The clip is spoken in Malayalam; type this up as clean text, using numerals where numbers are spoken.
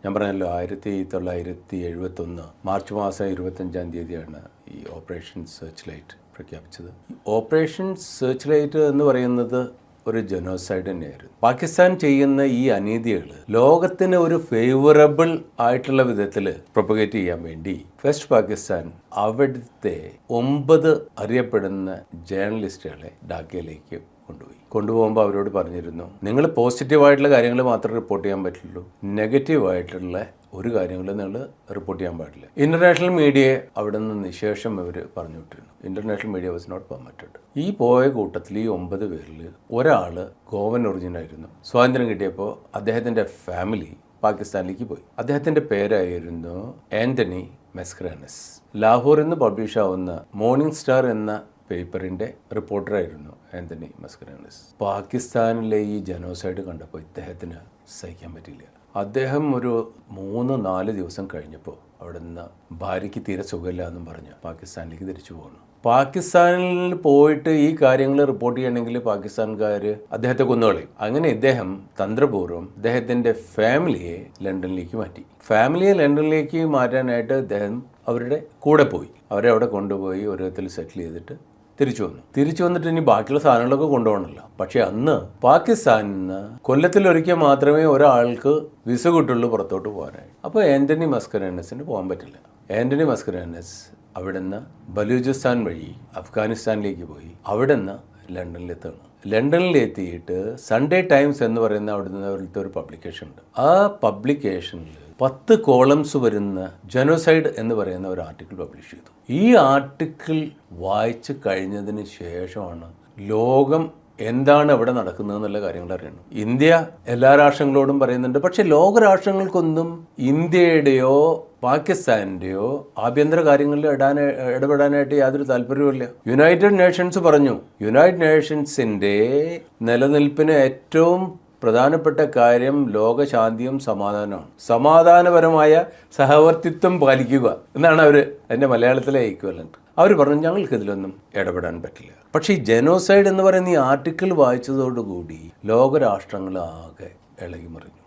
ഞാൻ പറഞ്ഞല്ലോ 1971 മാർച്ച് മാസം 25 ഈ ഓപ്പറേഷൻ സെർച്ച് ലൈറ്റ് പ്രഖ്യാപിച്ചത്. ഓപ്പറേഷൻ സെർച്ച് ലൈറ്റ് എന്ന് പറയുന്നത് ഒരു ജനോസൈഡ് തന്നെയായിരുന്നു. പാകിസ്ഥാൻ ചെയ്യുന്ന ഈ അനീതികൾ ലോകത്തിന് ഒരു ഫേവറബിൾ ആയിട്ടുള്ള വിധത്തിൽ പ്രൊപ്പഗേറ്റ് ചെയ്യാൻ വേണ്ടി വെസ്റ്റ് പാകിസ്ഥാൻ അവിടുത്തെ 9 അറിയപ്പെടുന്ന ജേർണലിസ്റ്റുകളെ ഡാക്കയിലേക്ക് കൊണ്ടുപോകുമ്പോൾ അവരോട് പറഞ്ഞിരുന്നു, നിങ്ങൾ പോസിറ്റീവായിട്ടുള്ള കാര്യങ്ങൾ മാത്രമേ റിപ്പോർട്ട് ചെയ്യാൻ പറ്റുള്ളൂ, നെഗറ്റീവായിട്ടുള്ള ഒരു കാര്യങ്ങളും നിങ്ങൾ റിപ്പോർട്ട് ചെയ്യാൻ പാടില്ല. ഇന്റർനാഷണൽ മീഡിയയെ അവിടെ നിന്ന് നിശേഷം ഇവർ പറഞ്ഞു വിട്ടിരുന്നു. International media was not permitted. ഈ പോയ കൂട്ടത്തിൽ ഈ 9 പേരിൽ ഒരാൾ ഗോവൻ ഒറിജിനായിരുന്നു. സ്വാതന്ത്ര്യം കിട്ടിയപ്പോൾ അദ്ദേഹത്തിൻ്റെ ഫാമിലി പാകിസ്ഥാനിലേക്ക് പോയി. അദ്ദേഹത്തിൻ്റെ പേരായിരുന്നു ആന്റണി മസ്കരാനസ്. ലാഹോറിൽ നിന്ന് പബ്ലിഷ് ആവുന്ന മോർണിംഗ് സ്റ്റാർ എന്ന പേപ്പറിൻ്റെ റിപ്പോർട്ടറായിരുന്നു ആന്റണി മസ്കരാനസ്. പാകിസ്ഥാനിലെ ഈ ജനോസൈഡ് കണ്ടപ്പോൾ ഇദ്ദേഹത്തിന് സഹിക്കാൻ പറ്റിയില്ല. അദ്ദേഹം ഒരു 3-4 ദിവസം കഴിഞ്ഞപ്പോൾ അവിടെ നിന്ന് ഭാര്യയ്ക്ക് തീരെ സുഖമില്ല എന്നും പറഞ്ഞ് പാകിസ്ഥാനിലേക്ക് തിരിച്ചു പോകുന്നു. പാകിസ്ഥാനിൽ പോയിട്ട് ഈ കാര്യങ്ങൾ റിപ്പോർട്ട് ചെയ്യണമെങ്കിൽ പാകിസ്ഥാൻകാർ അദ്ദേഹത്തെ കൊന്നുകളയും. അങ്ങനെ ഇദ്ദേഹം തന്ത്രപൂർവ്വം അദ്ദേഹത്തിൻ്റെ ഫാമിലിയെ ലണ്ടനിലേക്ക് മാറ്റി. ഫാമിലിയെ ലണ്ടനിലേക്ക് മാറ്റാനായിട്ട് ഇദ്ദേഹം അവരുടെ കൂടെ പോയി. അവരെ അവിടെ കൊണ്ടുപോയി ഒരു വിധത്തിൽ സെറ്റിൽ ചെയ്തിട്ട് തിരിച്ചു വന്നിട്ട് ഇനി ബാക്കിയുള്ള സാധനങ്ങളൊക്കെ കൊണ്ടുപോകണമല്ലോ. പക്ഷെ അന്ന് പാകിസ്ഥാനിൽ നിന്ന് കൊല്ലത്തിലൊരിക്കൽ മാത്രമേ ഒരാൾക്ക് വിസ കിട്ടുള്ളൂ പുറത്തോട്ട് പോകാനായി. അപ്പോൾ ആന്റണി മസ്കരാനസിന് പോകാൻ പറ്റില്ല. ആന്റണി മസ്കരാനസ് അവിടെ നിന്ന് ബലൂചിസ്ഥാൻ വഴി അഫ്ഗാനിസ്ഥാനിലേക്ക് പോയി അവിടെ നിന്ന് ലണ്ടനിലെത്താണ്. ലണ്ടനിലെത്തിയിട്ട് സൺഡേ ടൈംസ് എന്ന് പറയുന്ന അവിടുത്തെ ഒരു പബ്ലിക്കേഷൻ ഉണ്ട്. ആ പബ്ലിക്കേഷനിൽ 10 കോളംസ് വരുന്ന ജനോസൈഡ് എന്ന് പറയുന്ന ഒരു ആർട്ടിക്കിൾ പബ്ലിഷ് ചെയ്തു. ഈ ആർട്ടിക്കിൾ വായിച്ചു കഴിഞ്ഞതിന് ശേഷമാണ് ലോകം എന്താണ് അവിടെ നടക്കുന്നതെന്നുള്ള കാര്യങ്ങൾ അറിയണം. ഇന്ത്യ എല്ലാ രാഷ്ട്രങ്ങളോടും പറയുന്നുണ്ട്, പക്ഷെ ലോകരാഷ്ട്രങ്ങൾക്കൊന്നും ഇന്ത്യയുടെയോ പാകിസ്ഥാനിൻ്റെയോ ആഭ്യന്തര കാര്യങ്ങളിൽ ഇടപെടാനായിട്ട് യാതൊരു താല്പര്യവുമില്ല. യുണൈറ്റഡ് നേഷൻസ് പറഞ്ഞു, യുണൈറ്റഡ് നേഷൻസിൻ്റെ നിലനിൽപ്പിന് ഏറ്റവും പ്രധാനപ്പെട്ട കാര്യം ലോകശാന്തിയും സമാധാനമാണ്. സമാധാനപരമായ സഹവർത്തിത്വം പാലിക്കുക എന്നാണ് അവർ അതിൻ്റെ മലയാളത്തിലെ ഈക്വലന്റ്. അവർ പറഞ്ഞു ഞങ്ങൾക്കിതിലൊന്നും ഇടപെടാൻ പറ്റില്ല. പക്ഷേ ഈ ജനോസൈഡ് എന്ന് പറയുന്ന ഈ ആർട്ടിക്കിൾ വായിച്ചതോടുകൂടി ലോകരാഷ്ട്രങ്ങൾ ആകെ ഇളകിമറിഞ്ഞു.